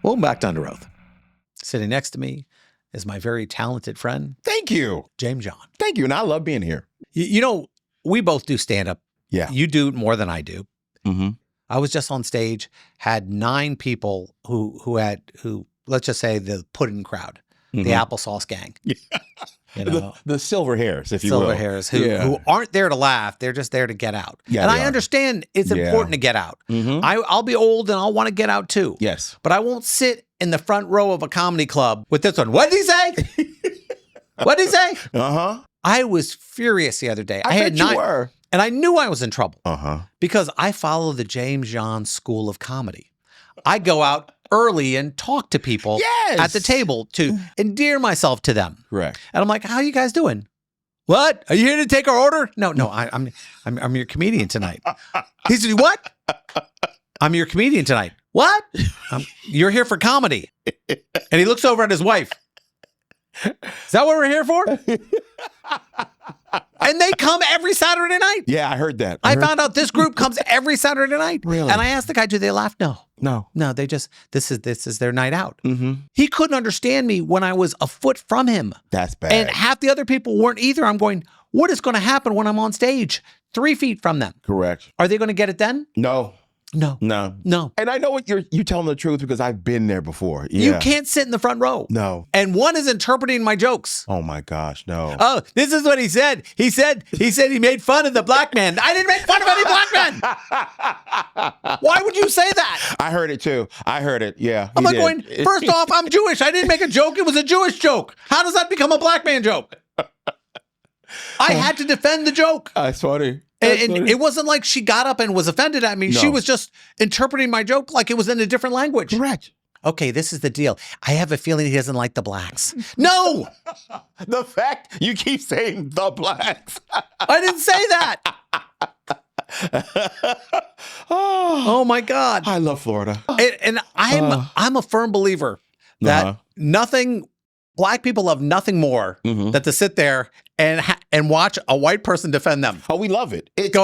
Welcome back to Under Oath. Sitting next to me is my very talented friend, Thank you. James John. Thank you. And I love being here. You know, we both do stand-up. Yeah. You do it more than I do. Mm-hmm. I was just on stage, had 9 people who let's just say the pudding crowd, the applesauce gang. Yeah. You know, The silver hairs, if you will. silver hairs who aren't there to laugh. They're just there to get out. Yeah, and they I are. understand it's important to get out. Mm-hmm. I'll be old and I'll want to get out too. Yes. But I won't sit in the front row of a comedy club with this one. What did he say? What did he say? Uh-huh. I was furious the other day. I had bet you 9, were. and I knew I was in trouble Uh-huh. because I follow the James John School of Comedy. I go out early and talk to people Yes. at the table to endear myself to them. Correct. And I'm like, how are you guys doing? What? Are you here to take our order? No, I'm your comedian tonight. He said, what? I'm your comedian tonight. What? You're here for comedy. And he looks over at his wife. Is that what we're here for? And they come every Saturday night. Yeah, I heard that. I found out this group comes every Saturday night. Really? And I asked the guy, do they laugh? No. No. They just, this is their night out. Mm-hmm. He couldn't understand me when I was a foot from him. That's bad. And half the other people weren't either. I'm going, what is going to happen when I'm on stage 3 feet from them? Correct. Are they going to get it then? No. No. And I know what you telling the truth because I've been there before. Yeah. You can't sit in the front row. No. And one is interpreting my jokes. Oh my gosh, no. Oh, this is what he said. He said he made fun of the black man. I didn't make fun of any black man. Why would you say that? I heard it too. I heard it. Yeah. I'm he like did. going, first off, I'm Jewish. I didn't make a joke. It was a Jewish joke. How does that become a black man joke? I had to defend the joke. That's funny. And it wasn't like she got up and was offended at me. No. She was just interpreting my joke like it was in a different language. Correct. Okay, this is the deal. I have a feeling he doesn't like the blacks. No, The fact you keep saying the blacks. I didn't say that. Oh my God. I love Florida. And I'm a firm believer that black people love nothing more than to sit there and watch a white person defend them. Oh, we love it. It's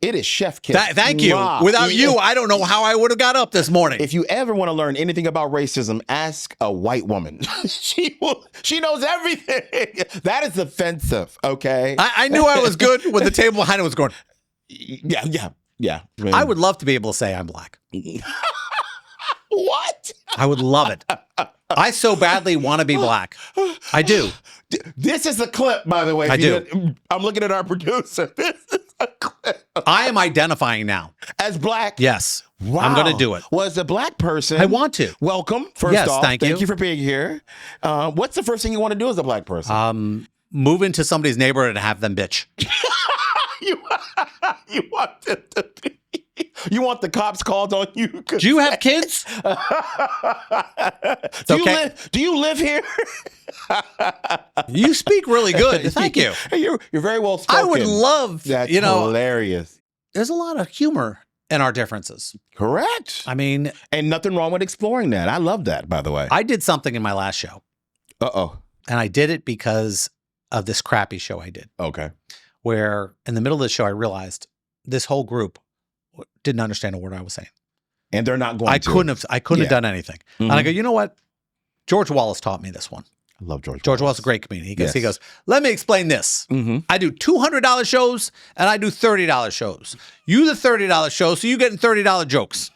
it is chef kiss. Thank you. Wow. Without you, I don't know how I would have got up this morning. If you ever want to learn anything about racism, ask a white woman. She knows everything. That is offensive, okay? I knew I was good when the table behind it was going. Yeah. Man. I would love to be able to say I'm black. What? I would love it. I so badly want to be black. I do. This is a clip, by the way. I do. I'm looking at our producer. This is a clip. I am identifying now. As black? Yes. Wow. I'm going to do it. Well, as a black person. I want to. Welcome, first Yes, off. thank you. Thank you for being here. What's the first thing you want to do as a black person? Move into somebody's neighborhood and have them bitch. You want them to be... You want the cops called on you? Do you have kids? Do you live here? You speak really good. Thank you. You're very well spoken. I would love, That's hilarious. There's a lot of humor in our differences. Correct. I mean, and nothing wrong with exploring that. I love that, by the way. I did something in my last show. Uh-oh. And I did it because of this crappy show I did. Okay. Where in the middle of the show, I realized this whole group didn't understand a word I was saying. And they're not going I to. couldn't have done anything. And I go, you know what? George Wallace taught me this one. I love George Wallace. George Wallace is a great comedian. He goes, let me explain this. I do $200 shows and I do $30 shows. You the $30 show, so you getting $30 jokes.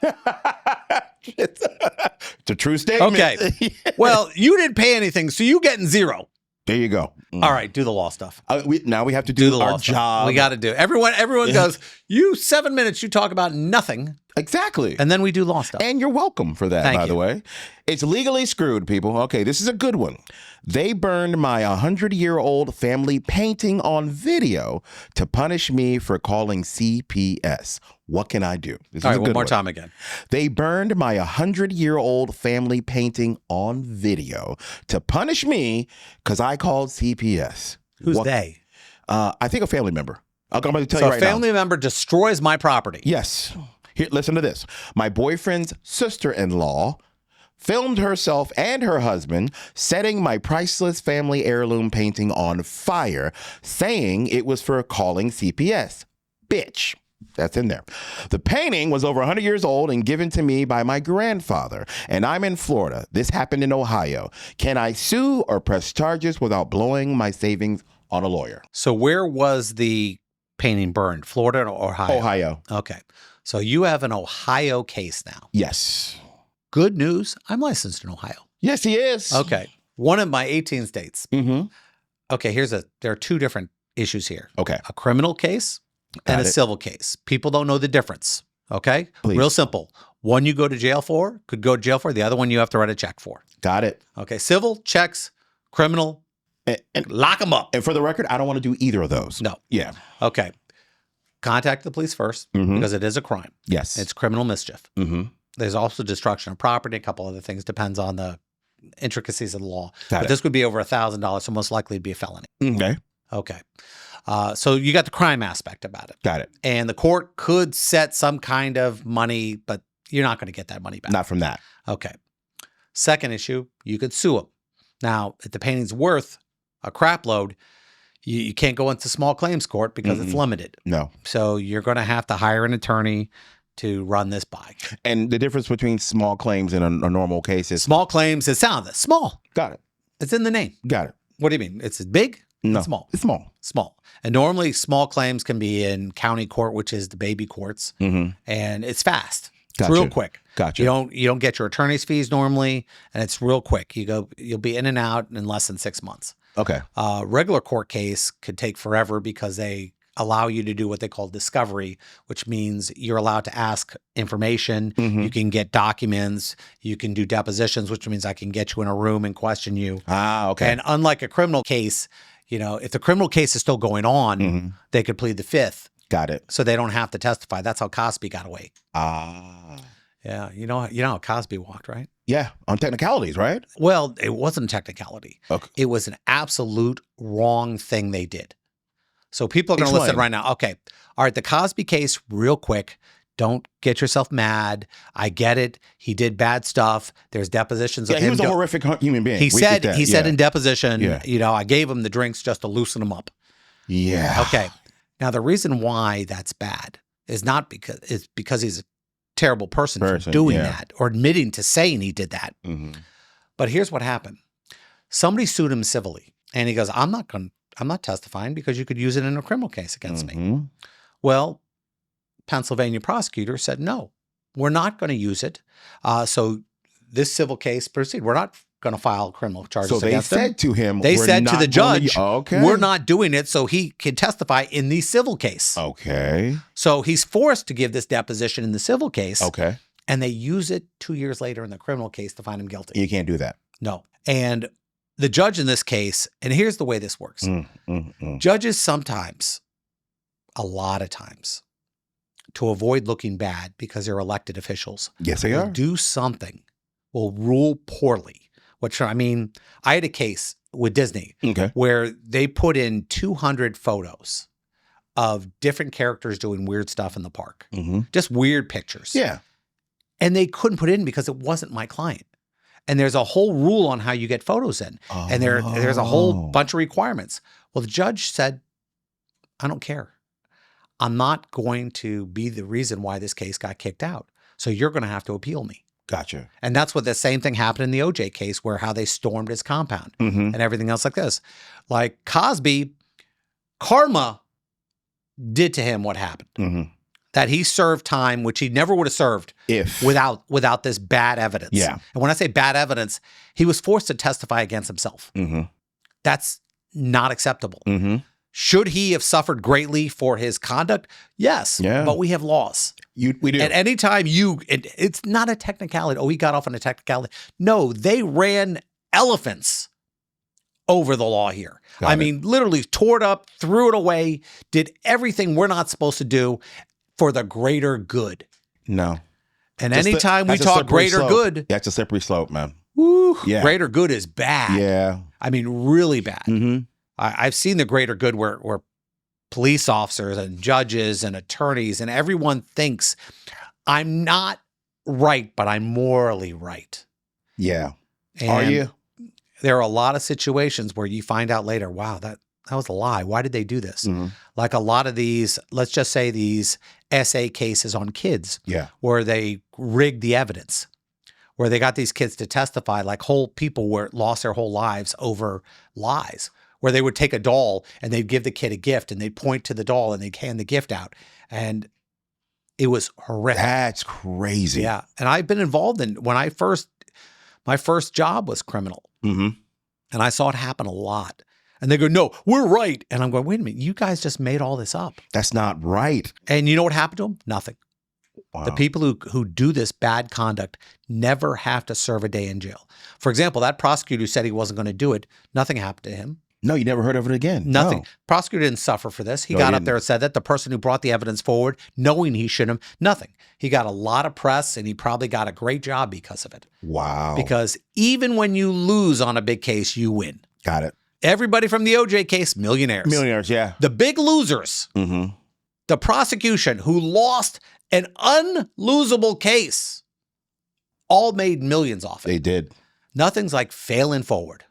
It's a true statement. Okay. Well, you didn't pay anything, so you getting zero. There you go. All right, do the law stuff. Now we have to do the our law job. Stuff. We got to do. Everyone goes, you 7 minutes, you talk about nothing. Exactly. And then we do law stuff. And you're welcome for that, by the way. It's legally screwed, people. Okay, this is a good one. They burned my 100-year-old family painting on video to punish me for calling CPS. What can I do? This All is right, a good one more time again. They burned my 100-year-old family painting on video to punish me because I called CPS. Who's they? I think a family member. I'm going to tell you right now. So a family member destroys my property. Yes. Here, listen to this. My boyfriend's sister-in-law filmed herself and her husband setting my priceless family heirloom painting on fire, saying it was for calling CPS. Bitch. That's in there. The painting was over 100 years old and given to me by my grandfather, and I'm in Florida. This happened in Ohio. Can I sue or press charges without blowing my savings on a lawyer? So where was the painting burned? Florida or Ohio? Ohio. Okay. So you have an Ohio case now. Yes. Good news. I'm licensed in Ohio. Yes, he is. Okay. One of my 18 states. Mm-hmm. Okay. There are two different issues here. Okay. A criminal case and a civil case. People don't know the difference. Okay. Please. Real simple. One you go to jail for, could go to jail for. The other one you have to write a check for. Got it. Okay. Civil, checks, criminal, and lock them up. And for the record, I don't want to do either of those. No. Yeah. Okay. Contact the police first because it is a crime. Yes. It's criminal mischief. Mm-hmm. There's also destruction of property, a couple other things, depends on the intricacies of the law. Got But it. this would be over $1,000, so most likely it'd be a felony. Okay. Okay. So you got the crime aspect about it. Got it. And the court could set some kind of money, but you're not going to get that money back. Not from that. Okay. Second issue, you could sue them. Now, if the painting's worth a crap load, you can't go into small claims court because it's limited. No. So you're going to have to hire an attorney to run this by. And the difference between small claims and a normal case is... Small claims, it sounds small. Got it. It's in the name. Got it. What do you mean? It's big? No. It's small. It's small. Small. And normally small claims can be in county court, which is the baby courts, and it's fast. It's Gotcha. real quick. Gotcha. You don't get your attorney's fees normally, and it's real quick. You'll be in and out in less than 6 months. Okay. Regular court case could take forever because they allow you to do what they call discovery, which means you're allowed to ask information. You can get documents. You can do depositions, which means I can get you in a room and question you. Ah, okay. And unlike a criminal case, if the criminal case is still going on, they could plead the fifth. Got it. So they don't have to testify. That's how Cosby got away. Ah. Yeah. You know how Cosby walked, right? Yeah. On technicalities, right? Well, it wasn't technicality. Okay. It was an absolute wrong thing they did. So people are going to listen right now. Okay. All right. The Cosby case, real quick. Don't get yourself mad. I get it. He did bad stuff. There's depositions of him. He was a horrific human being. He said in deposition, Yeah. I gave him the drinks just to loosen him up. Yeah. Okay. Now, the reason why that's bad is not because he's a terrible person for doing that or admitting to saying he did that. But here's what happened. Somebody sued him civilly, and he goes, I'm not testifying because you could use it in a criminal case against me. Well, Pennsylvania prosecutor said, no, we're not going to use it. So this civil case proceed. We're not going to file criminal charges against him. So they said to him, they said to the judge, okay, we're not doing it so he can testify in the civil case. Okay. So he's forced to give this deposition in the civil case. Okay. And they use it 2 years later in the criminal case to find him guilty. You can't do that. No. And the judge in this case, and here's the way this works. Judges sometimes, a lot of times, to avoid looking bad because they're elected officials. Yes, they are. Do something, will rule poorly. I had a case with Disney where they put in 200 photos of different characters doing weird stuff in the park. Just weird pictures. Yeah. And they couldn't put it in because it wasn't my client. And there's a whole rule on how you get photos in. And there's a whole bunch of requirements. Well, the judge said, I don't care. I'm not going to be the reason why this case got kicked out. So you're going to have to appeal me. Gotcha. And that's what the same thing happened in the OJ case where how they stormed his compound and everything else like this. Like Cosby, karma did to him what happened. That he served time, which he never would have served without this bad evidence. Yeah. And when I say bad evidence, he was forced to testify against himself. That's not acceptable. Should he have suffered greatly for his conduct? Yes. Yeah. But we have laws. We do. At any time it's not a technicality. Oh, he got off on a technicality. No, they ran elephants over the law here. Literally tore it up, threw it away, did everything we're not supposed to do for the greater good. No. And anytime we talk greater good. That's a slippery slope, man. Woo, greater good is bad. Yeah. Really bad. I've seen the greater good where police officers and judges and attorneys and everyone thinks I'm not right, but I'm morally right. Yeah. And are you? There are a lot of situations where you find out later, wow, That was a lie. Why did they do this? Mm-hmm. Like a lot of these, let's just say these SA cases on kids, where they rigged the evidence, where they got these kids to testify, like whole people were lost their whole lives over lies, where they would take a doll and they'd give the kid a gift and they'd point to the doll and they'd hand the gift out. And it was horrific. That's crazy. Yeah. And I've been involved in, my first job was criminal. Mm-hmm. And I saw it happen a lot. And they go, no, we're right. And I'm going, wait a minute, you guys just made all this up. That's not right. And you know what happened to them? Nothing. Wow. The people who do this bad conduct never have to serve a day in jail. For example, that prosecutor who said he wasn't going to do it, nothing happened to him. No, you never heard of it again. Nothing. No. Prosecutor didn't suffer for this. He got up there and said that. The person who brought the evidence forward, knowing he shouldn't have, nothing. He got a lot of press and he probably got a great job because of it. Wow. Because even when you lose on a big case, you win. Got it. Everybody from the OJ case, millionaires. Millionaires, yeah. The big losers, the prosecution who lost an unlosable case, all made millions off it. They did. Nothing's like failing forward.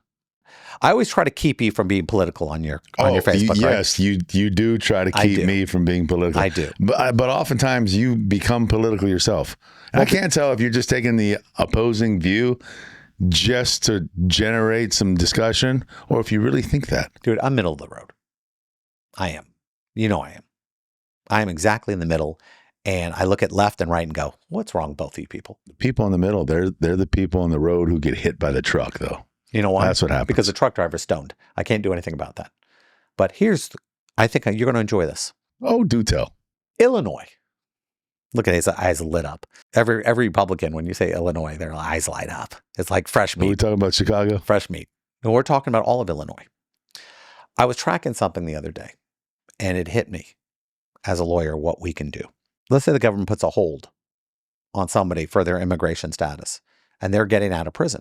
I always try to keep you from being political on your Facebook. Yes, right? you do try to keep me from being political. I do. But oftentimes you become political yourself. I can't tell if you're just taking the opposing view just to generate some discussion or if you really think that. Dude, I'm middle of the road. I am. You know I am. I am exactly in the middle. And I look at left and right and go, what's wrong with both of you people? The people in the middle, they're the people on the road who get hit by the truck, though. You know why? That's what happens. Because the truck driver's stoned. I can't do anything about that. But I think you're going to enjoy this. Oh, do tell. Illinois. Look at his eyes lit up. Every Republican, when you say Illinois, their eyes light up. It's like fresh meat. Are we talking about Chicago? Fresh meat. No, we're talking about all of Illinois. I was tracking something the other day, and it hit me as a lawyer what we can do. Let's say the government puts a hold on somebody for their immigration status, and they're getting out of prison.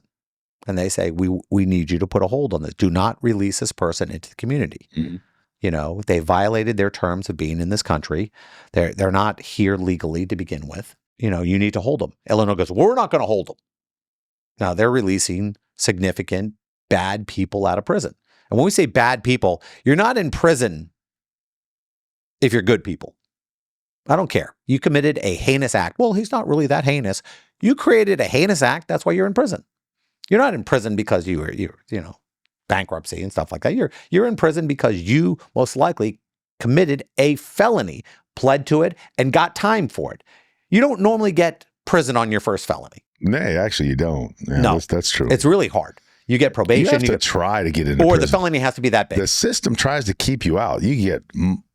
And they say, we need you to put a hold on this. Do not release this person into the community. Mm-hmm. You know, they violated their terms of being in this country. They're not here legally to begin with. You know, you need to hold them. Illinois goes, we're not going to hold them. Now, they're releasing significant bad people out of prison. And when we say bad people, you're not in prison if you're good people. I don't care. You committed a heinous act. Well, he's not really that heinous. You created a heinous act. That's why you're in prison. You're not in prison because you were bankruptcy and stuff like that. You're in prison because you most likely committed a felony, pled to it, and got time for it. You don't normally get prison on your first felony. Nay, actually, you don't. Yeah, no, that's true. It's really hard. You get probation. You have to try to get into or prison. The felony has to be that big. The system tries to keep you out. You get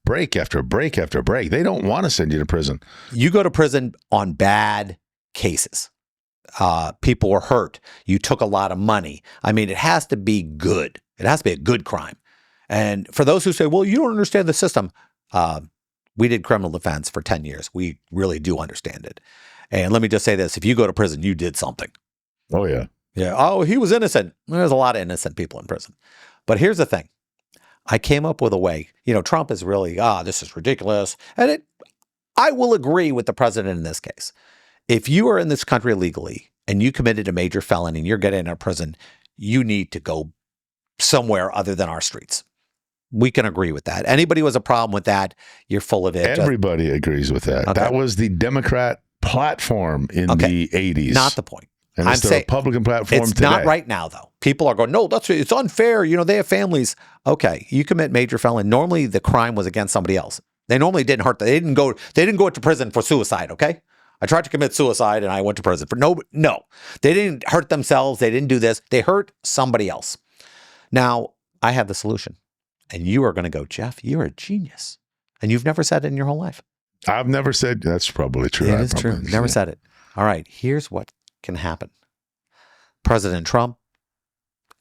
break after break after break. They don't want to send you to prison. You go to prison on bad cases. People were hurt. You took a lot of money. I mean, it has to be good. It has to be a good crime. And for those who say, well, you don't understand the system. We did criminal defense for 10 years. We really do understand it. And let me just say this. If you go to prison, you did something. Oh, yeah. Yeah. Oh, he was innocent. There's a lot of innocent people in prison. But here's the thing. I came up with a way. You know, Trump is really, this is ridiculous. And I will agree with the president in this case. If you are in this country illegally and you committed a major felony and you're getting out of prison, you need to go somewhere other than our streets. We can agree with that. Anybody who has a problem with that, you're full of it. Everybody agrees with that. Okay. That was the Democrat platform in the 80s. Not the point. And it's the Republican platform it's today. Not right now, though. People are going, no, it's unfair. You know, they have families. Okay, you commit major felony. Normally, the crime was against somebody else. They normally didn't hurt. They didn't go to prison for suicide. Okay, I tried to commit suicide and I went to prison for no. They didn't hurt themselves. They didn't do this. They hurt somebody else. Now I have the solution, and you are going to go, Jeff. You're a genius, and you've never said it in your whole life. I've never said that's probably true. It is true. Never said it. All right. Here's what can happen. President Trump,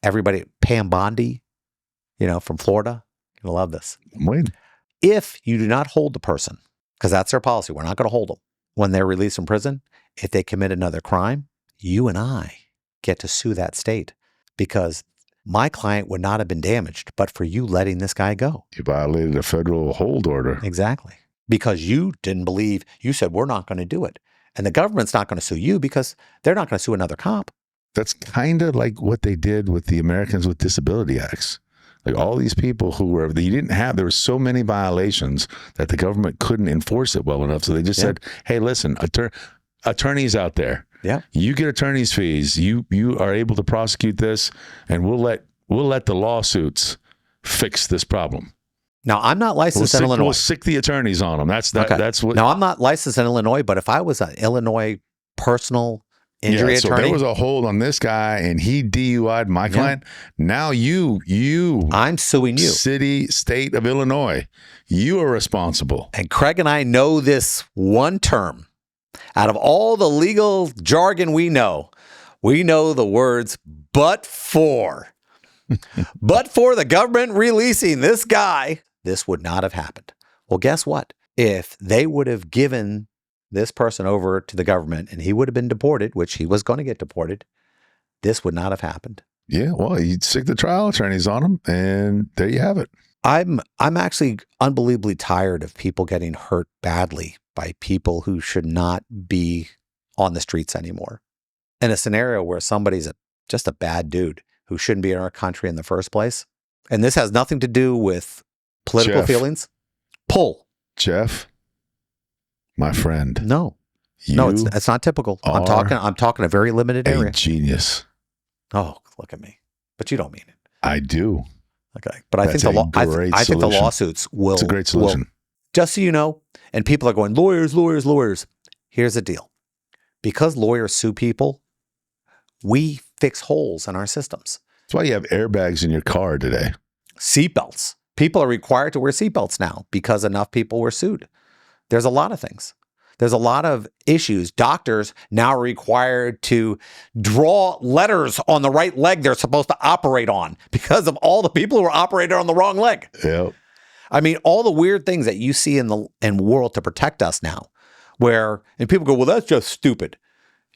everybody, Pam Bondi, from Florida, you're going to love this. I'm waiting. If you do not hold the person, because that's their policy, we're not going to hold them when they're released from prison. If they commit another crime, you and I get to sue that state because my client would not have been damaged but for you letting this guy go. You violated a federal hold order. Exactly. Because you didn't believe, you said, we're not going to do it. And the government's not going to sue you because they're not going to sue another cop. That's kind of like what they did with the Americans with Disability Acts. Like all these people who were, you didn't have, there were so many violations that the government couldn't enforce it well enough. So they just said, hey, listen, attorneys out there, you get attorney's fees. You are able to prosecute this, and we'll let the lawsuits fix this problem. Now, I'm not licensed in Illinois. We'll sick the attorneys on them. That's what. Now, I'm not licensed in Illinois, but if I was an Illinois personal injury attorney, there was a hold on this guy, and he DUI'd my client. Now I'm suing you. State of Illinois, you are responsible. And Craig and I know this one term. Out of all the legal jargon we know the words "but for." But for the government releasing this guy, this would not have happened. Well, guess what? If they would have given this person over to the government and he would have been deported, which he was going to get deported, this would not have happened. Yeah, well, you'd stick the trial attorneys on him, and there you have it. I'm actually unbelievably tired of people getting hurt badly by people who should not be on the streets anymore. In a scenario where somebody's just a bad dude who shouldn't be in our country in the first place. And this has nothing to do with political feelings. Jeff, my friend. No, it's not typical. I'm talking a very limited area. Genius. Oh, look at me. But you don't mean it. I do. Okay. But I think the lawsuits will. It's a great solution. Just so you know, and people are going, lawyers. Here's the deal. Because lawyers sue people, we fix holes in our systems. That's why you have airbags in your car today. Seatbelts. People are required to wear seatbelts now because enough people were sued. There's a lot of things. There's a lot of issues. Doctors now are required to draw letters on the right leg they're supposed to operate on because of all the people who are operating on the wrong leg. Yep. I mean, all the weird things that you see in the world to protect us now, and people go, well, that's just stupid.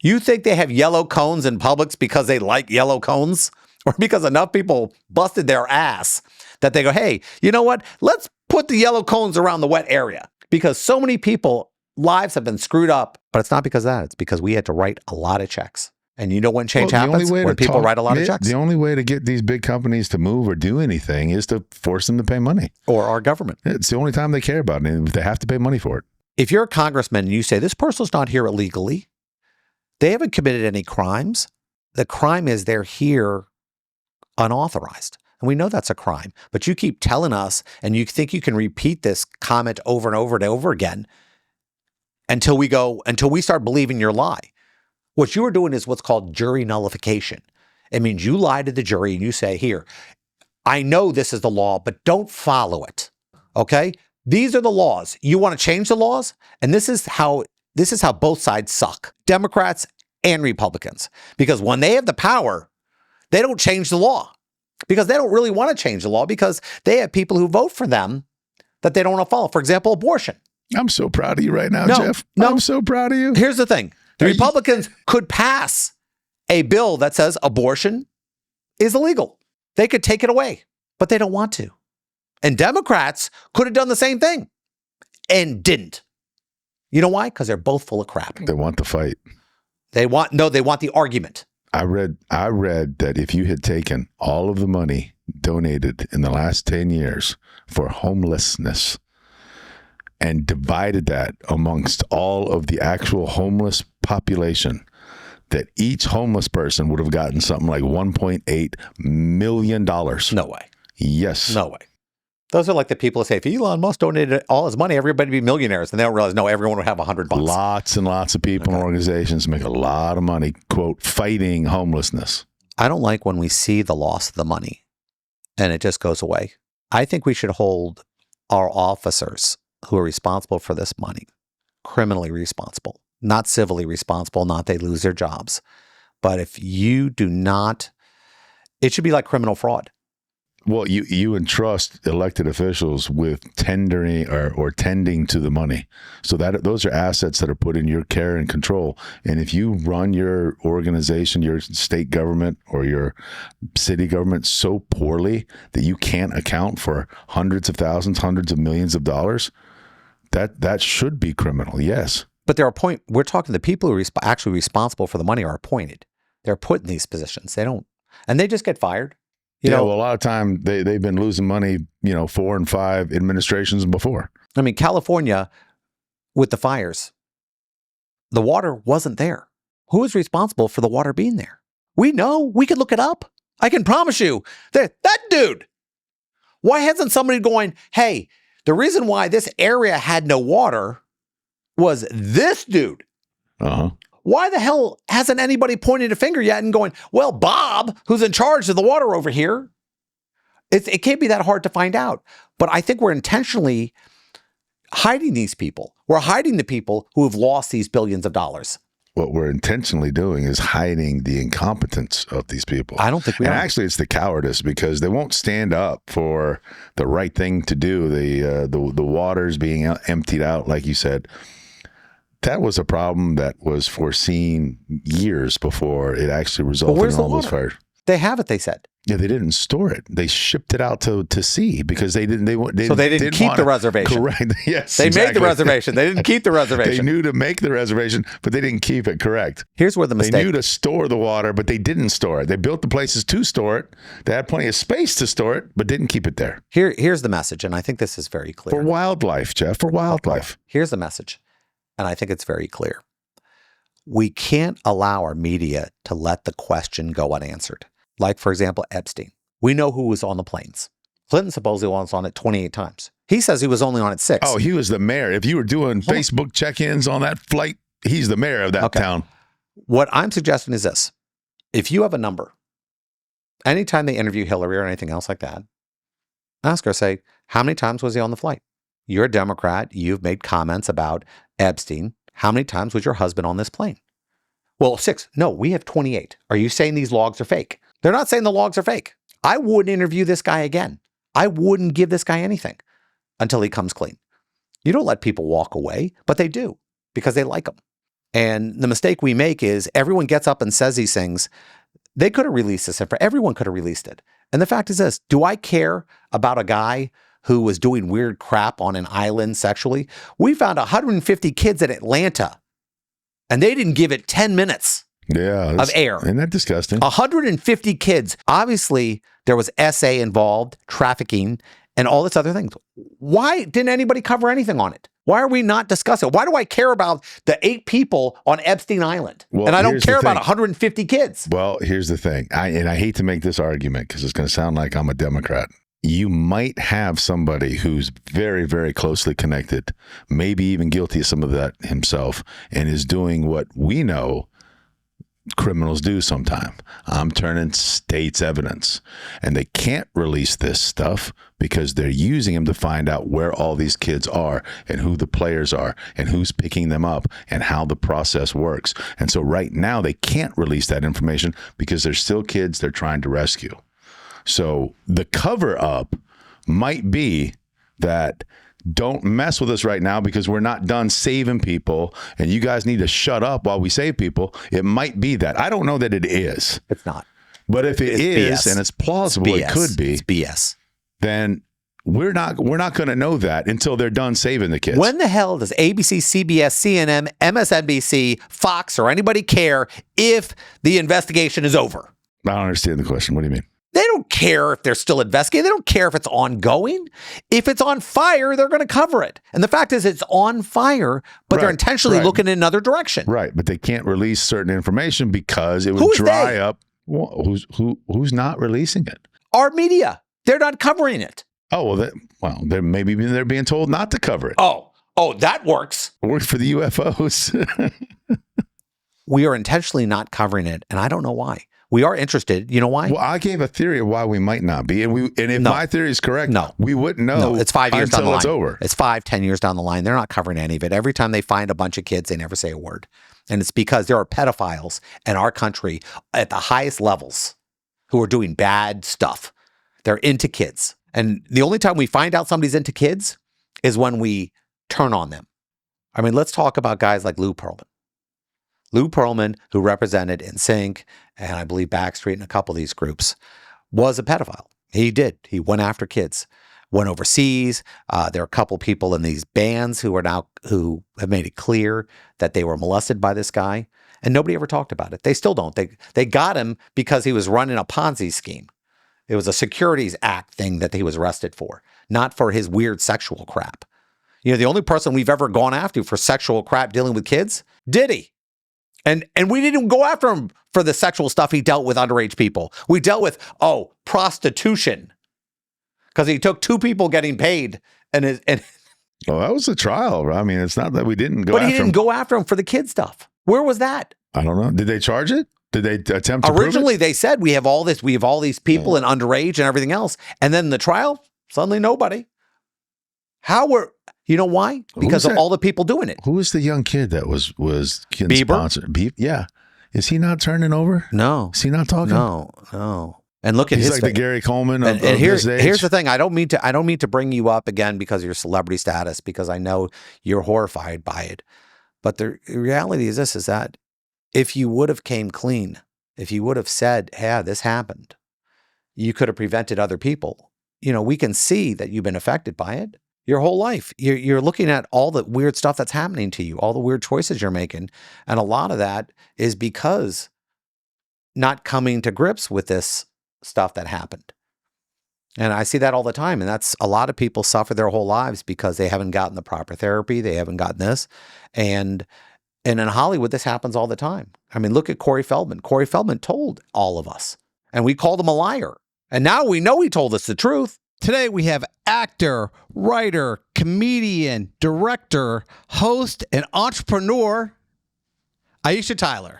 You think they have yellow cones in Publix because they like yellow cones? Or because enough people busted their ass that they go, hey, you know what? Let's put the yellow cones around the wet area. Because so many people, lives have been screwed up. But it's not because of that. It's because we had to write a lot of checks. And you know when change happens? When people write a lot of checks. The only way to get these big companies to move or do anything is to force them to pay money. Or our government. It's the only time they care about it. And they have to pay money for it. If you're a congressman and you say, this person's not here illegally, they haven't committed any crimes. The crime is they're here unauthorized. And we know that's a crime. But you keep telling us, and you think you can repeat this comment over and over and over again until we start believing your lie. What you are doing is what's called jury nullification. It means you lie to the jury and you say, here, I know this is the law, but don't follow it. Okay? These are the laws. You want to change the laws? And this is how both sides suck. Democrats and Republicans. Because when they have the power, they don't change the law. Because they don't really want to change the law because they have people who vote for them that they don't want to follow. For example, abortion. I'm so proud of you right now, Jeff. I'm so proud of you. Here's the thing. The Republicans could pass a bill that says abortion is illegal. They could take it away, but they don't want to. And Democrats could have done the same thing and didn't. You know why? Because they're both full of crap. They want the fight. They want the argument. I read that if you had taken all of the money donated in the last 10 years for homelessness and divided that amongst all of the actual homeless population, that each homeless person would have gotten something like $1.8 million. No way. Yes. No way. Those are like the people who say, if Elon Musk donated all his money, everybody would be millionaires. And they don't realize, no, everyone would have $100. Lots and lots of people and organizations make a lot of money, quote, fighting homelessness. I don't like when we see the loss of the money and it just goes away. I think we should hold our officers who are responsible for this money criminally responsible, not civilly responsible, not they lose their jobs. But if you do not, it should be like criminal fraud. Well, you entrust elected officials with tendering or tending to the money. So that those are assets that are put in your care and control. And if you run your organization, your state government or your city government so poorly that you can't account for hundreds of thousands, hundreds of millions of dollars, that should be criminal, yes. But we're talking the people who are actually responsible for the money are appointed. They're put in these positions. They don't, and they just get fired. You know, well, a lot of time they've been losing money, 4 and 5 administrations before. I mean, California with the fires, the water wasn't there. Who is responsible for the water being there? We know. We can look it up. I can promise you that dude. Why hasn't somebody going, hey, the reason why this area had no water was this dude? Uh-huh. Why the hell hasn't anybody pointed a finger yet and going, well, Bob, who's in charge of the water over here? It can't be that hard to find out. But I think we're intentionally hiding these people. We're hiding the people who have lost these billions of dollars. What we're intentionally doing is hiding the incompetence of these people. I don't think we and are. Actually, it's the cowardice because they won't stand up for the right thing to do. The waters being emptied out, like you said. That was a problem that was foreseen years before it actually resulted in all those fires. They have it, they said. Yeah, they didn't store it. They shipped it out to sea because they didn't. So they didn't keep the reservation. Correct. Yes, they exactly. made the reservation. They didn't keep the reservation. They knew to make the reservation, but they didn't keep it. Correct. Here's where the mistake. They knew to store the water, but they didn't store it. They built the places to store it. They had plenty of space to store it, but didn't keep it there. Here's the message, and I think this is very clear. For wildlife, Jeff. For wildlife. Here's the message, and I think it's very clear. We can't allow our media to let the question go unanswered. Like, for example, Epstein. We know who was on the planes. Clinton supposedly was on it 28 times. He says he was only on it 6. Oh, he was the mayor. If you were doing Facebook check-ins on that flight, he's the mayor of that town. What I'm suggesting is this. If you have a number, anytime they interview Hillary or anything else like that, ask her, say, how many times was he on the flight? You're a Democrat. You've made comments about Epstein. How many times was your husband on this plane? Well, 6. No, we have 28. Are you saying these logs are fake? They're not saying the logs are fake. I wouldn't interview this guy again. I wouldn't give this guy anything until he comes clean. You don't let people walk away, but they do because they like him. And the mistake we make is everyone gets up and says these things. They could have released this info. Everyone could have released it. And the fact is this, do I care about a guy who was doing weird crap on an island sexually? We found 150 kids in Atlanta and they didn't give it 10 minutes. Of air. Isn't that disgusting? 150 kids. Obviously, there was SA involved, trafficking, and all this other things. Why didn't anybody cover anything on it? Why are we not discussing it? Why do I care about the 8 people on Epstein Island? Well, and I don't care about 150 kids. Well, here's the thing. I hate to make this argument because it's going to sound like I'm a Democrat. You might have somebody who's very, very closely connected, maybe even guilty of some of that himself, and is doing what we know criminals do sometime. I'm turning state's evidence. And they can't release this stuff because they're using them to find out where all these kids are and who the players are and who's picking them up and how the process works. And so right now they can't release that information because there's still kids they're trying to rescue. So the cover up might be that don't mess with us right now because we're not done saving people and you guys need to shut up while we save people. It might be that. I don't know that it is. It's not. But if it is BS. and it's plausible, it could be. It's BS. Then we're not going to know that until they're done saving the kids. When the hell does ABC, CBS, CNN, MSNBC, Fox, or anybody care if the investigation is over? I don't understand the question. What do you mean? They don't care if they're still investigating. They don't care if it's ongoing. If it's on fire, they're going to cover it. And the fact is it's on fire, but they're intentionally looking in another direction. Right. But they can't release certain information because it would dry up. Well, who's not releasing it? Our media. They're not covering it. Oh, well, they're being told not to cover it. Oh, that works. It worked for the UFOs. We are intentionally not covering it, and I don't know why. We are interested. You know why? Well, I gave a theory of why we might not be. And if my theory is correct, we wouldn't know. No, it's 5 years down the line. It's over. It's 5-10 years down the line. They're not covering any of it. Every time they find a bunch of kids, they never say a word. And it's because there are pedophiles in our country at the highest levels who are doing bad stuff. They're into kids. And the only time we find out somebody's into kids is when we turn on them. I mean, let's talk about guys like Lou Pearlman. Lou Pearlman, who represented NSYNC and I believe Backstreet and a couple of these groups, was a pedophile. He did. He went after kids, went overseas. There are a couple people in these bands who have made it clear that they were molested by this guy, and nobody ever talked about it. They still don't. They got him because he was running a Ponzi scheme. It was a Securities Act thing that he was arrested for, not for his weird sexual crap. You know, the only person we've ever gone after for sexual crap dealing with kids, Diddy. And we didn't even go after him for the sexual stuff he dealt with underage people. We dealt with, prostitution. Because he took 2 people getting paid. Well, that was a trial. I mean, it's not that we didn't go after him. But he didn't go after him for the kid stuff. Where was that? I don't know. Did they charge it? Did they attempt to Originally, prove it? they said we have all these people and underage and everything else. And then in the trial, suddenly nobody. You know why? Because of all the people doing it. Who was the young kid that was kid Bieber? sponsored? Yeah. Is he not turning over? No. Is he not talking? No. And look at He's his like thing. the Gary Coleman of here's his age. Here's the thing. I don't mean to bring you up again because of your celebrity status, because I know you're horrified by it. But the reality is this, is that if you would have came clean, if you would have said, hey, this happened, you could have prevented other people. You know, we can see that you've been affected by it your whole life. You're looking at all the weird stuff that's happening to you, all the weird choices you're making. And a lot of that is because not coming to grips with this stuff that happened. And I see that all the time. And that's a lot of people suffer their whole lives because they haven't gotten the proper therapy. They haven't gotten this. And in Hollywood, this happens all the time. I mean, look at Corey Feldman. Corey Feldman told all of us, and we called him a liar. And now we know he told us the truth. Today we have actor, writer, comedian, director, host, and entrepreneur, Aisha Tyler.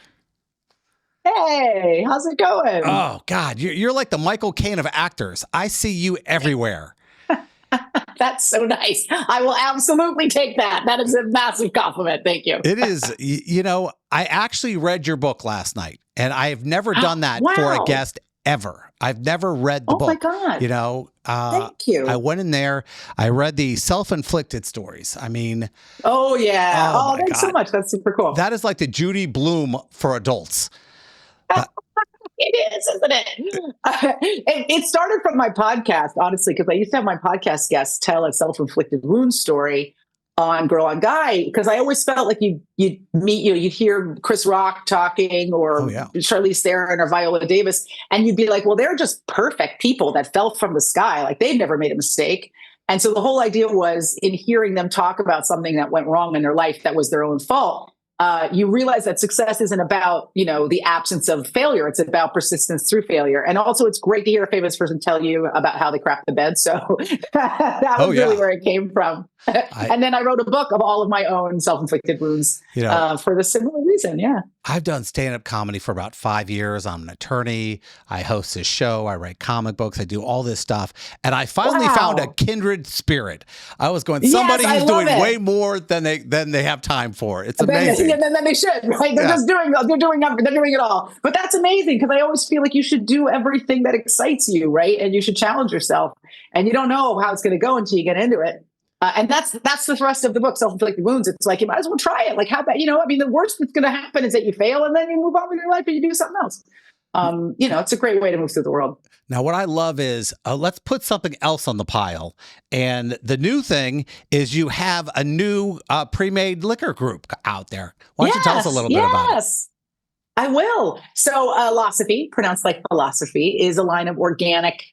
Hey, how's it going? Oh, God, you're like the Michael Caine of actors. I see you everywhere. That's so nice. I will absolutely take that. That is a massive compliment. Thank you. It is. You know, I actually read your book last night, and I have never done that for a guest ever. I've never read the book. Oh, my God. You know, thank you. I went in there. I read the self-inflicted stories. I mean. Oh, yeah. Oh, thanks God. so much. That's super cool. That is like the Judy Blume for adults. It is, isn't it? It started from my podcast, honestly, because I used to have my podcast guests tell a self-inflicted wound story on Girl on Guy, because I always felt like you'd hear Chris Rock talking or Charlize Theron or Viola Davis, and you'd be like, well, they're just perfect people that fell from the sky. Like, they've never made a mistake. And so the whole idea was, in hearing them talk about something that went wrong in their life that was their own fault, you realize that success isn't about, the absence of failure. It's about persistence through failure. And also, it's great to hear a famous person tell you about how they crapped the bed. So that was really where it came from. And then I wrote a book of all of my own self-inflicted wounds for the similar reason. Yeah. I've done stand-up comedy for about 5 years. I'm an attorney. I host this show. I write comic books. I do all this stuff. And I finally found a kindred spirit. I was going, somebody who's doing way more than they have time for. It's amazing. And then they should, right? They're just doing it all. But that's amazing, because I always feel like you should do everything that excites you, right? And you should challenge yourself. And you don't know how it's going to go until you get into it. And that's the thrust of the book, Self-Inflicted Wounds. It's like, you might as well try it. Like, how about, the worst that's going to happen is that you fail, and then you move on with your life and you do something else. It's a great way to move through the world. Now, what I love is let's put something else on the pile. And the new thing is you have a new pre-made liquor group out there. Why don't you tell us a little bit about it? Yes, I will. So Philosophy, pronounced like philosophy, is a line of organic,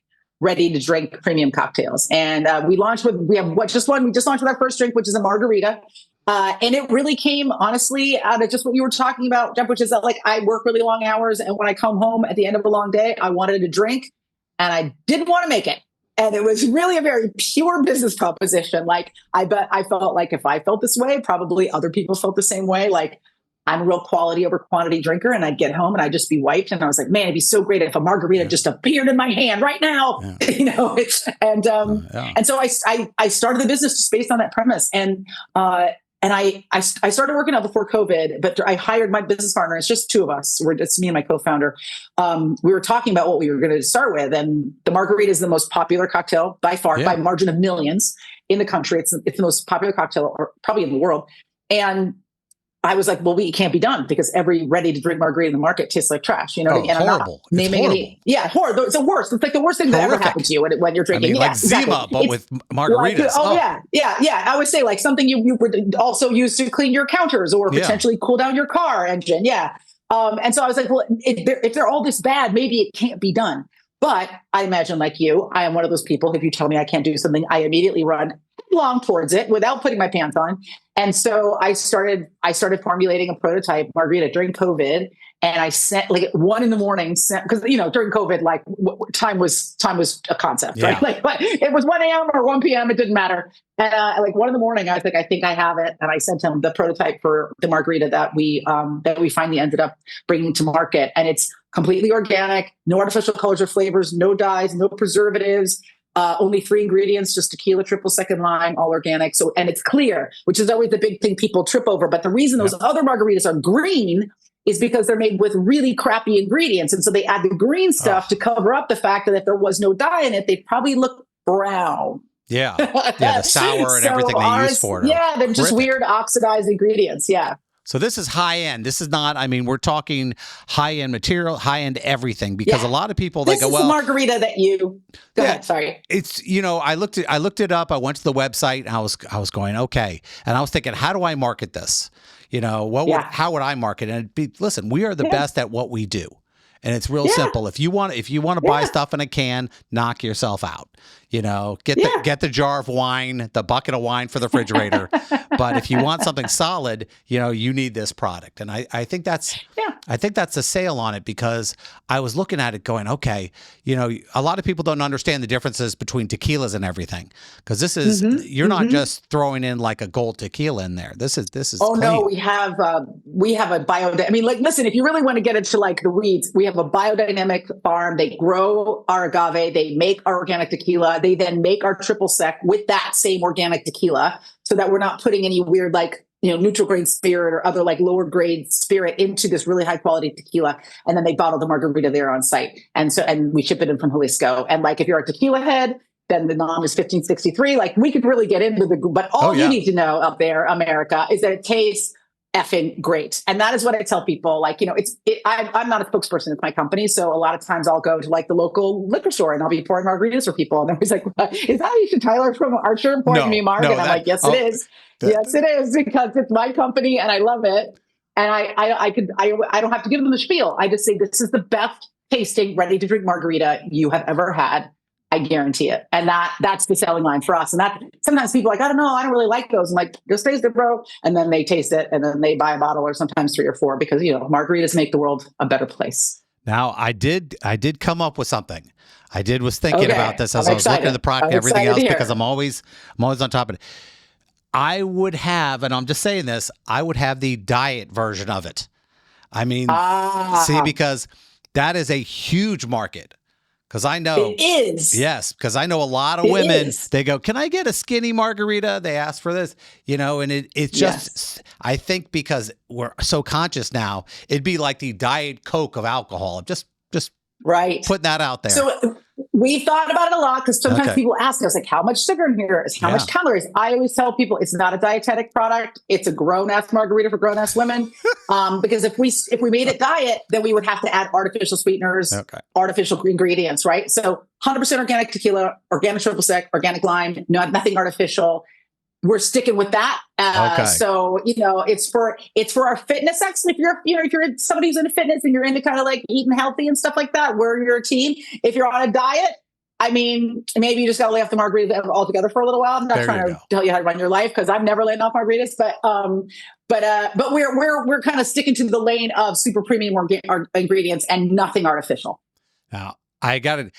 ready to drink premium cocktails. And we just launched with our first drink, which is a margarita. And it really came, honestly, out of just what you were talking about, Jeff, which is that, like, I work really long hours. And when I come home at the end of a long day, I wanted a drink and I didn't want to make it. And it was really a very pure business proposition. Like, I felt like if I felt this way, probably other people felt the same way. Like, I'm a real quality over quantity drinker, and I'd get home and I'd just be wiped. And I was like, man, it'd be so great if a margarita just appeared in my hand right now, And so I started the business just based on that premise. And I started working out before COVID, but I hired my business partner. It's just two of us. It's me and my co-founder. We were talking about what we were going to start with, and the margarita is the most popular cocktail by far, by a margin of millions in the country. It's the most popular cocktail, or probably in the world. And I was like, well, it can't be done, because every ready-to-drink margarita in the market tastes like trash. And horrible. I'm not naming any. Yeah, horrible. It's the worst. It's like the worst thing that ever happened to you when you're drinking. Like Zima, but with margaritas. Yeah. I would say, like, something you would also use to clean your counters or potentially cool down your car engine. Yeah. And so I was like, well, if they're all this bad, maybe it can't be done. But I imagine, like you, I am one of those people, if you tell me I can't do something, I immediately run long towards it without putting my pants on. And so I started formulating a prototype margarita during COVID. And I sent like at 1 a.m, because during COVID, like time was a concept, right? Like it was 1 a.m. or 1 p.m. It didn't matter. And like 1 a.m, I was like, I think I have it. And I sent him the prototype for the margarita that we finally ended up bringing to market. And it's completely organic, no artificial colors or flavors, no dyes, no preservatives. Only 3 ingredients, just tequila, triple second lime, all organic. So, and it's clear, which is always the big thing people trip over. But the reason those other margaritas are green is because they're made with really crappy ingredients. And so they add the green stuff to cover up the fact that if there was no dye in it, they'd probably look brown. Yeah. The sour and everything they use for it. Yeah, they're just weird oxidized ingredients. Yeah. So this is high end. This is not, we're talking high end material, high end everything, because a lot of people, they go, well, the margarita that you, go ahead, sorry. It's, I looked it up. I went to the website and I was going, okay. And I was thinking, how do I market this? How would I market it? And listen, we are the best at what we do. And it's real simple. If you want to buy stuff in a can, knock yourself out. Get the jar of wine, the bucket of wine for the refrigerator. But if you want something solid, you need this product. And I think that's a sale on it, because I was looking at it going, okay, a lot of people don't understand the differences between tequilas and everything, because this is you're not just throwing in like a gold tequila in there. This is clean. No, we have a listen, if you really want to get into like the weeds, we have a biodynamic farm. They grow our agave, they make our organic tequila, they then make our triple sec with that same organic tequila, so that we're not putting any weird neutral grade spirit or other like lower grade spirit into this really high quality tequila. And then they bottle the margarita there on site. And we ship it in from Jalisco. And like, if you're a tequila head, then the NOM is 1563. Like, we could really get into but all you need to know up there, America, is that it tastes effing great. And that is what I tell people. Like, I'm not a spokesperson of my company. So a lot of times I'll go to like the local liquor store and I'll be pouring margaritas for people. And they're always like, is that Aisha Tyler from Archer pouring me marg? And I'm like, yes, it is. Yes, it is, because it's my company and I love it. And I don't have to give them the spiel. I just say, this is the best tasting ready to drink margarita you have ever had. I guarantee it. And that's the selling line for us. And that sometimes people are like, I don't know, I don't really like those. I'm like, just taste it, bro. And then they taste it and then they buy a bottle, or sometimes 3 or 4, because, margaritas make the world a better place. Now, I did come up with something. Was thinking about this as I was looking at the product and everything else, because I'm always on top of it. I would have, and I'm just saying this, I would have the diet version of it. Because that is a huge market. Because I know it is. Yes, because I know a lot of women. They go, "Can I get a skinny margarita?" They ask for this, and it's just. I think because we're so conscious now, it'd be like the Diet Coke of alcohol. Just right. Putting that out there. So we thought about it a lot, because sometimes people ask us, like, how much sugar in here is, how much calories? I always tell people it's not a dietetic product. It's a grown-ass margarita for grown-ass women. Because if we made it diet, then we would have to add artificial sweeteners, artificial ingredients, right? So 100% organic tequila, organic triple sec, organic lime, nothing artificial. We're sticking with that. So, it's for our fitness sex. If you're somebody who's into fitness and you're into kind of like eating healthy and stuff like that, we're your team. If you're on a diet, maybe you just got to lay off the margarita altogether for a little while. I'm not trying to tell you how to run your life, because I've never laid off margaritas, but we're kind of sticking to the lane of super premium ingredients and nothing artificial. Now, I got it.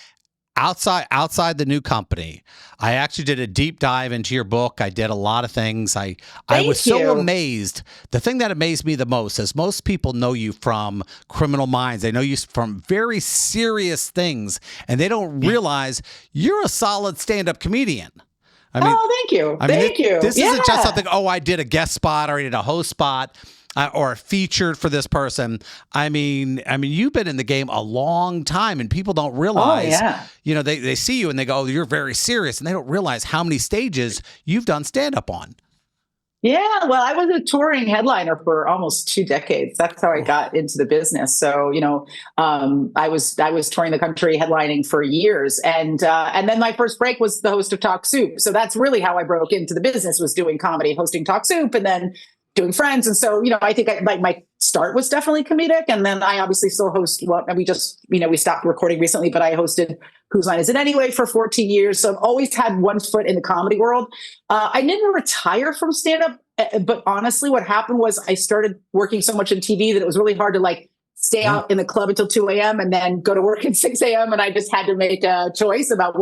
Outside the new company, I actually did a deep dive into your book. I did a lot of things. I was so amazed. The thing that amazed me the most is most people know you from Criminal Minds. They know you from very serious things, and they don't realize you're a solid stand-up comedian. Thank you. Thank you. This isn't just something, I did a guest spot or I did a host spot. Or featured for this person. You've been in the game a long time, and people don't realize. They see you and they go, "You're very serious," and they don't realize how many stages you've done stand up on. Yeah, well, I was a touring headliner for almost 2 decades. That's how I got into the business. So, I was touring the country headlining for years, and then my first break was the host of Talk Soup. So that's really how I broke into the business, was doing comedy, hosting Talk Soup, and then doing Friends. And so, I think my start was definitely comedic. And then I obviously still host, and we just, we stopped recording recently, but I hosted Whose Line Is It Anyway for 14 years. So I've always had one foot in the comedy world. I didn't retire from stand-up, but honestly, what happened was I started working so much in TV that it was really hard to stay out in the club until 2 a.m. and then go to work at 6 a.m. And I just had to make a choice about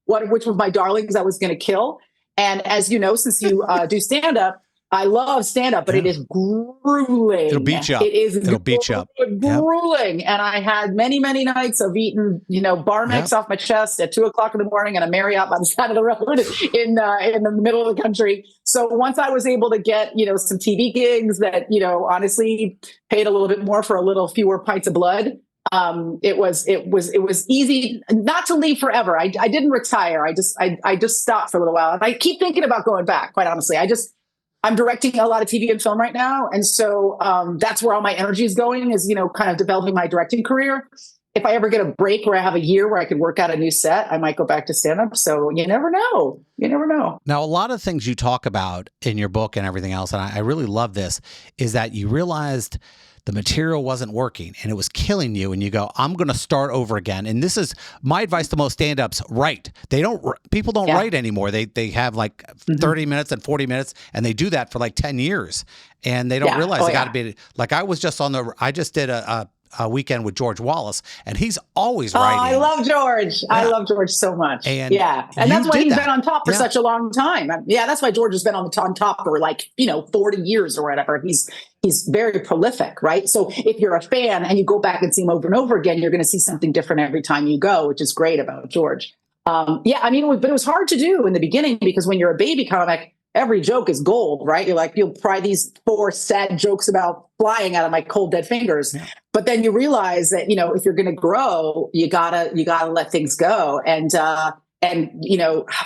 which of my darlings I was going to kill. And as you know, since you do stand-up, I love stand-up, but it is grueling. It'll beat you up. It'll beat you up. Grueling. Yep. And I had many, many nights of eating, bar mix off my chest at 2:00 in the morning and a Marriott by the side of the road in the middle of the country. So once I was able to get, some TV gigs that, honestly paid a little bit more for a little fewer pints of blood, it was easy not to leave forever. I didn't retire. I just stopped for a little while. And I keep thinking about going back, quite honestly. I'm directing a lot of TV and film right now. And so that's where all my energy is going, is, kind of developing my directing career. If I ever get a break where I have a year where I could work out a new set, I might go back to stand-up. So you never know. You never know. Now, a lot of things you talk about in your book and everything else, and I really love this, is that you realized the material wasn't working and it was killing you, and you go, I'm going to start over again. And this is my advice to most stand-ups: write. People don't write anymore. They have 30 minutes and 40 minutes, and they do that for 10 years, and they don't realize they got to be I just did a weekend with George Wallace, and he's always writing. I love George. Yeah. I love George so much. And that's why he's been on top for such a long time. Yeah, that's why George has been on top for 40 years or whatever. He's very prolific, right? So if you're a fan and you go back and see him over and over again, you're going to see something different every time you go, which is great about George. But it was hard to do in the beginning, because when you're a baby comic, every joke is gold, right? You'll try these 4 sad jokes about flying out of my cold dead fingers. Yeah. But then you realize that, if you're going to grow, you gotta let things go. And I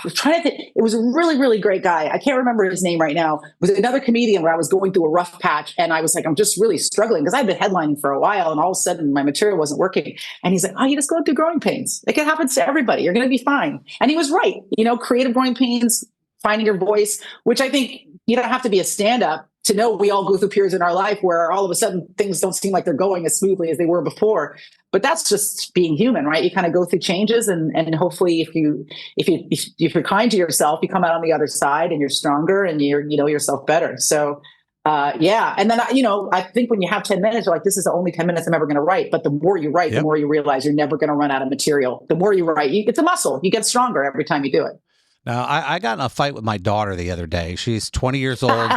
was trying to think, it was a really, really great guy. I can't remember his name right now. It was another comedian where I was going through a rough patch, and I was I'm just really struggling because I'd been headlining for a while, and all of a sudden my material wasn't working. And he's like, oh, you just go through growing pains. It can happen to everybody. You're going to be fine. And he was right. Creative growing pains, finding your voice, which I think you don't have to be a stand-up to know. We all go through periods in our life where all of a sudden things don't seem like they're going as smoothly as they were before. But that's just being human, right? You kind of go through changes, and hopefully if you're kind to yourself, you come out on the other side and you're stronger and you're yourself better. So and then I think when you have 10 minutes, you're like, this is the only 10 minutes I'm ever going to write. But the more you write, the more you realize you're never going to run out of material. The more you write, it's a muscle. You get stronger every time you do it. Now, I got in a fight with my daughter the other day. She's 20 years old.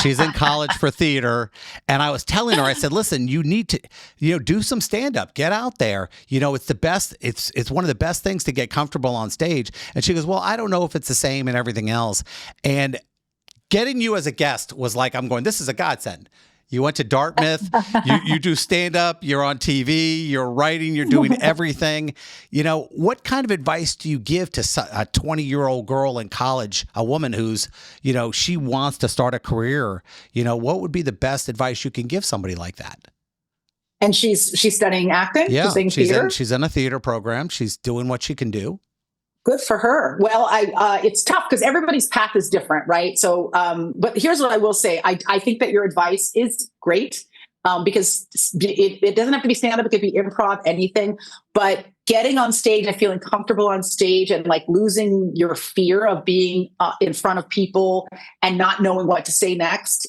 She's in college for theater. And I was telling her, I said, listen, you need to, do some stand-up. Get out there. It's the best. It's one of the best things to get comfortable on stage. And she goes, well, I don't know if it's the same and everything else. And getting you as a guest was I'm going, this is a godsend. You went to Dartmouth, you do stand-up, you're on TV, you're writing, you're doing everything. What kind of advice do you give to a 20-year-old girl in college, a woman who's, she wants to start a career? What would be the best advice you can give somebody like that? And she's studying acting? Yeah, theater? She's in a theater program. She's doing what she can do. Good for her. Well, it's tough because everybody's path is different, right? So, but here's what I will say. I think that your advice is great because it doesn't have to be stand-up. It could be improv, anything. But getting on stage and feeling comfortable on stage and losing your fear of being in front of people and not knowing what to say next,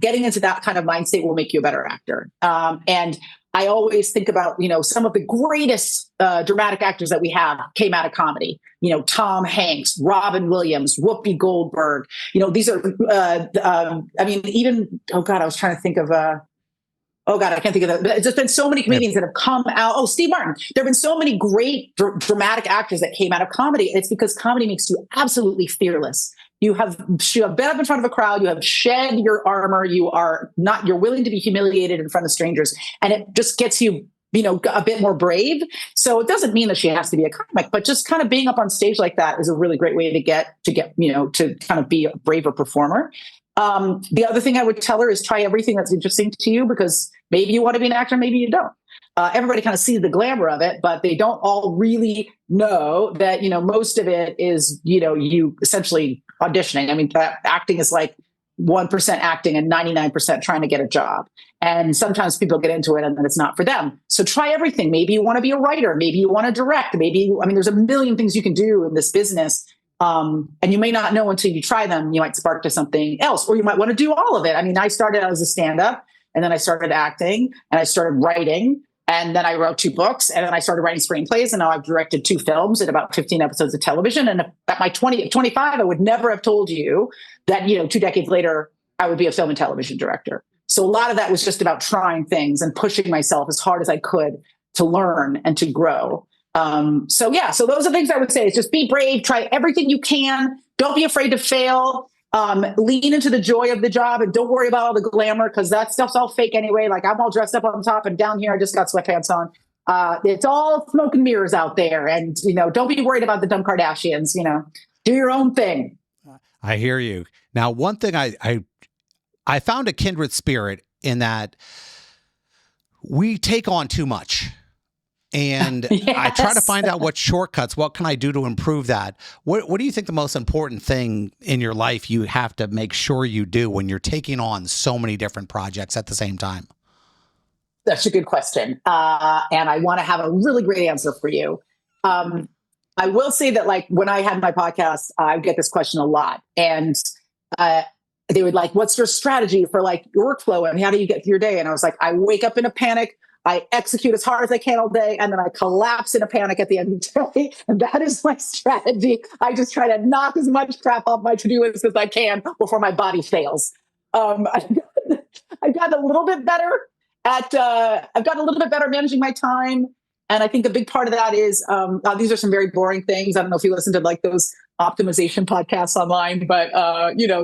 getting into that kind of mindset will make you a better actor. And I always think about, some of the greatest dramatic actors that we have came out of comedy. Tom Hanks, Robin Williams, Whoopi Goldberg. These are, even, I was trying to think of, I can't think of that. There's just been so many comedians that have come out. Oh, Steve Martin. There have been so many great dramatic actors that came out of comedy. It's because comedy makes you absolutely fearless. You have been up in front of a crowd. You have shed your armor. You're willing to be humiliated in front of strangers. And it just gets you, a bit more brave. So it doesn't mean that she has to be a comic, but just kind of being up on stage like that is a really great way to kind of be a braver performer. The other thing I would tell her is try everything that's interesting to you, because maybe you want to be an actor, maybe you don't. Everybody kind of sees the glamour of it, but they don't all really know that, most of it is, you essentially auditioning. I mean, acting is 1% acting and 99% trying to get a job. And sometimes people get into it and then it's not for them. So try everything. Maybe you want to be a writer. Maybe you want to direct. There's a million things you can do in this business. And you may not know until you try them. You might spark to something else, or you might want to do all of it. I mean, I started out as a stand-up, and then I started acting, and I started writing, and then I wrote 2 books, and then I started writing screenplays, and now I've directed 2 films and about 15 episodes of television. And at my 25, I would never have told you that, 2 decades later, I would be a film and television director. So a lot of that was just about trying things and pushing myself as hard as I could to learn and to grow. So those are things I would say is just be brave, try everything you can. Don't be afraid to fail. Lean into the joy of the job and don't worry about all the glamour, because that stuff's all fake anyway. Like, I'm all dressed up on top, and down here I just got sweatpants on. It's all smoke and mirrors out there. And, don't be worried about the dumb Kardashians, do your own thing. I hear you. Now, one thing I found a kindred spirit in that we take on too much. And Yes. I try to find out what shortcuts, what can I do to improve that? What do you think the most important thing in your life you have to make sure you do when you're taking on so many different projects at the same time? That's a good question. And I want to have a really great answer for you. I will say that, like, when I had my podcast, I get this question a lot. And they would like, what's your strategy for like your workflow and how do you get through your day? And I was like, I wake up in a panic. I execute as hard as I can all day, and then I collapse in a panic at the end of the day. And that is my strategy. I just try to knock as much crap off my to-do list as I can before my body fails. I've gotten a little bit better managing my time. And I think a big part of that is, these are some very boring things. I don't know if you listen to like those optimization podcasts online, but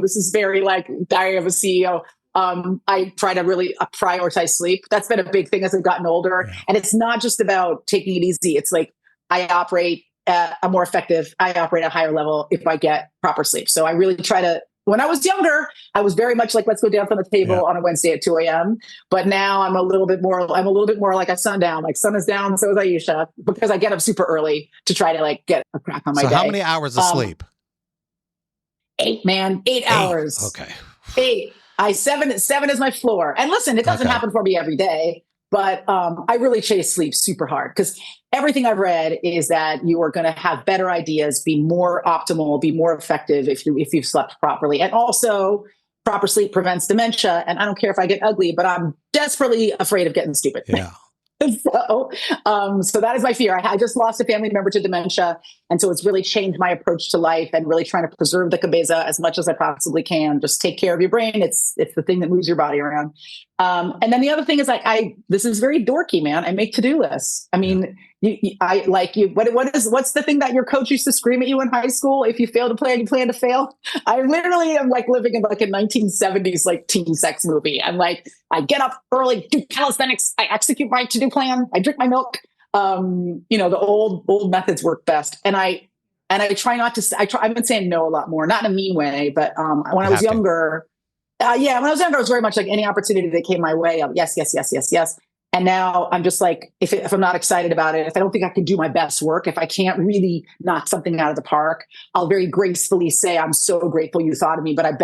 this is very like Diary of a CEO. I try to really prioritize sleep. That's been a big thing as I've gotten older. Yeah. And it's not just about taking it easy. It's like I'm more effective. I operate at a higher level if I get proper sleep. So I really try to, when I was younger, I was very much like, let's go dance on the table on a Wednesday at 2 a.m. But now I'm a little bit more like a sundown. Like, sun is down, so is Aisha, because I get up super early to try to like get a crack on my day. So how many hours of sleep? 8, man. 8 hours. Okay. 8. Seven is my floor. And listen, it doesn't happen for me every day, but I really chase sleep super hard, because everything I've read is that you are going to have better ideas, be more optimal, be more effective if you've slept properly. And also, proper sleep prevents dementia. And I don't care if I get ugly, but I'm desperately afraid of getting stupid. Yeah. So that is my fear. I just lost a family member to dementia. And so it's really changed my approach to life and really trying to preserve the cabeza as much as I possibly can. Just take care of your brain. It's the thing that moves your body around. And then the other thing is this is very dorky, man. I make to-do lists. I mean, what's the thing that your coach used to scream at you in high school? If you fail to plan, you plan to fail. I literally am like living in like a 1970s like teen sex movie. And like, I get up early, do calisthenics, I execute my to-do plan, I drink my milk. The old methods work best. And I try not to, I've been saying no a lot more, not in a mean way, but when I was younger, when I was younger, I was very much like any opportunity that came my way. Yes, yes, yes, yes, yes. And now I'm just like, if I'm not excited about it, if I don't think I can do my best work, if I can't really knock something out of the park, I'll very gracefully say, I'm so grateful you thought of me, but I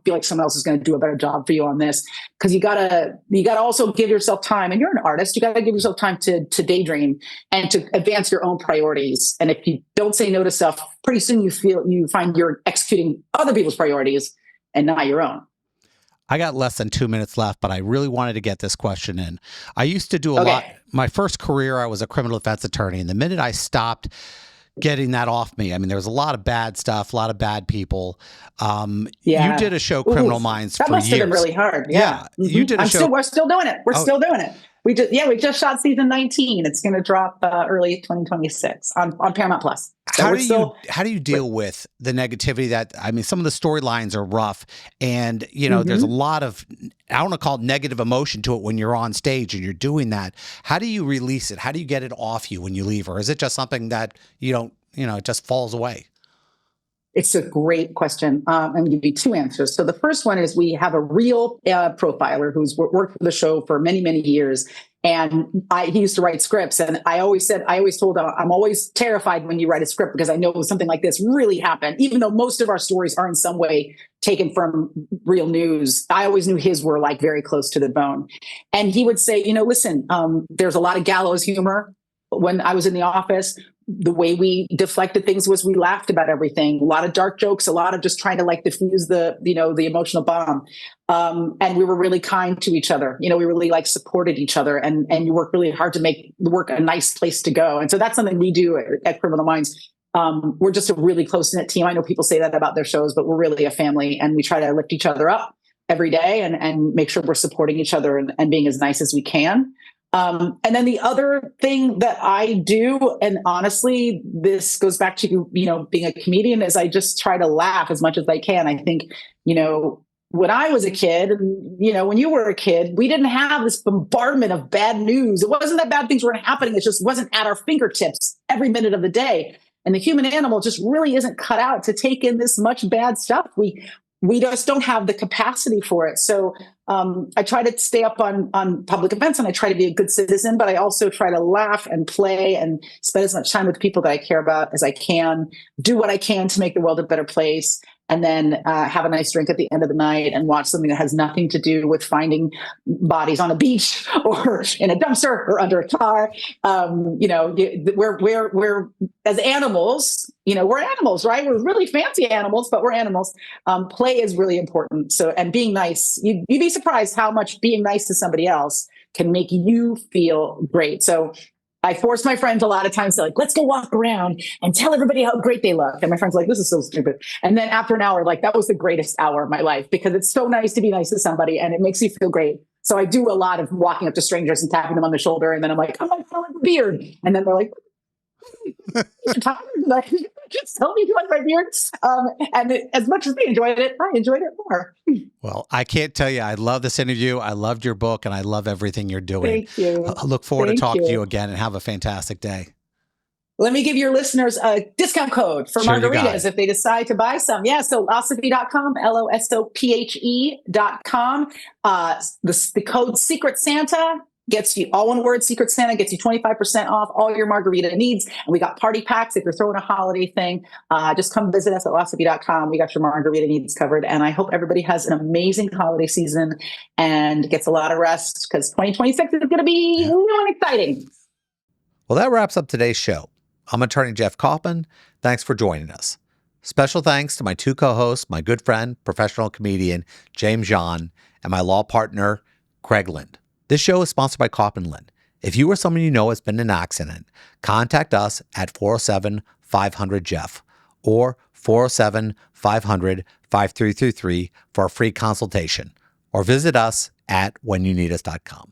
feel like someone else is going to do a better job for you on this. Because you gotta also give yourself time, and you're an artist, you gotta give yourself time to daydream and to advance your own priorities. And if you don't say no to stuff, pretty soon you find you're executing other people's priorities and not your own. I got less than 2 minutes left, but I really wanted to get this question in. I used to do a lot. My first career, I was a criminal defense attorney. And the minute I stopped getting that off me, I mean, there was a lot of bad stuff, a lot of bad people. You did a show, Criminal Minds, for years. That must have been really hard. Yeah. You did a show. We're still doing it. We're still doing it. We just shot season 19. It's going to drop early 2026 on Paramount Plus. So how do you deal with the negativity some of the storylines are rough, and there's a lot of, I want to call it negative emotion to it when you're on stage and you're doing that. How do you release it? How do you get it off you when you leave? Or is it just something that you don't, it just falls away? It's a great question. I'm going to give you 2 answers. So the first one is we have a real profiler who's worked for the show for many, many years. And he used to write scripts. And I always told him, I'm always terrified when you write a script because I know something like this really happened. Even though most of our stories are in some way taken from real news, I always knew his were like very close to the bone. And he would say, listen, there's a lot of gallows humor. When I was in the office, the way we deflected things was we laughed about everything. A lot of dark jokes, a lot of just trying to like diffuse the emotional bomb. And we were really kind to each other. We really like supported each other, and you work really hard to make the work a nice place to go. And so that's something we do at Criminal Minds. We're just a really close knit team. I know people say that about their shows, but we're really a family, and we try to lift each other up every day and make sure we're supporting each other and being as nice as we can. And then the other thing that I do, and honestly, this goes back to, being a comedian, is I just try to laugh as much as I can. I think, when I was a kid, when you were a kid, we didn't have this bombardment of bad news. It wasn't that bad things weren't happening. It just wasn't at our fingertips every minute of the day. And the human animal just really isn't cut out to take in this much bad stuff. We just don't have the capacity for it. So I try to stay up on public events, and I try to be a good citizen, but I also try to laugh and play and spend as much time with the people that I care about as I can, do what I can to make the world a better place, and then have a nice drink at the end of the night and watch something that has nothing to do with finding bodies on a beach or in a dumpster or under a car. We're as animals, we're animals, right? We're really fancy animals, but we're animals. Play is really important. So, and being nice, you'd be surprised how much being nice to somebody else can make you feel great. So I force my friends a lot of times to let's go walk around and tell everybody how great they look. And my friends are like, this is so stupid. And then after an hour, that was the greatest hour of my life, because it's so nice to be nice to somebody and it makes you feel great. So I do a lot of walking up to strangers and tapping them on the shoulder. And then I'm like, oh, I like a beard. And then they're like, you're tired? Just tell me you like my beard. And as much as they enjoyed it, I enjoyed it more. Well, I can't tell you, I love this interview. I loved your book, and I love everything you're doing. Thank you. I look forward to talking to you again, and have a fantastic day. Let me give your listeners a discount code for Sure, margaritas if they decide to buy some. Yeah, so losophe.com, LOSOPHE.com. The code Secret Santa gets you, all one word, Secret Santa, gets you 25% off all your margarita needs. And we got party packs if you're throwing a holiday thing. Just come visit us at losophe.com. We got your margarita needs covered. And I hope everybody has an amazing holiday season and gets a lot of rest, because 2026 is going to be new and exciting. Well, that wraps up today's show. I'm attorney Jeff Kaufman. Thanks for joining us. Special thanks to my two co-hosts, my good friend, professional comedian James John, and my law partner, Craig Lind. This show is sponsored by Kaufman Lind. If you or someone you know has been in an accident, contact us at 407-500-JEFF or 407-500-5333 for a free consultation, or visit us at whenyouneedus.com.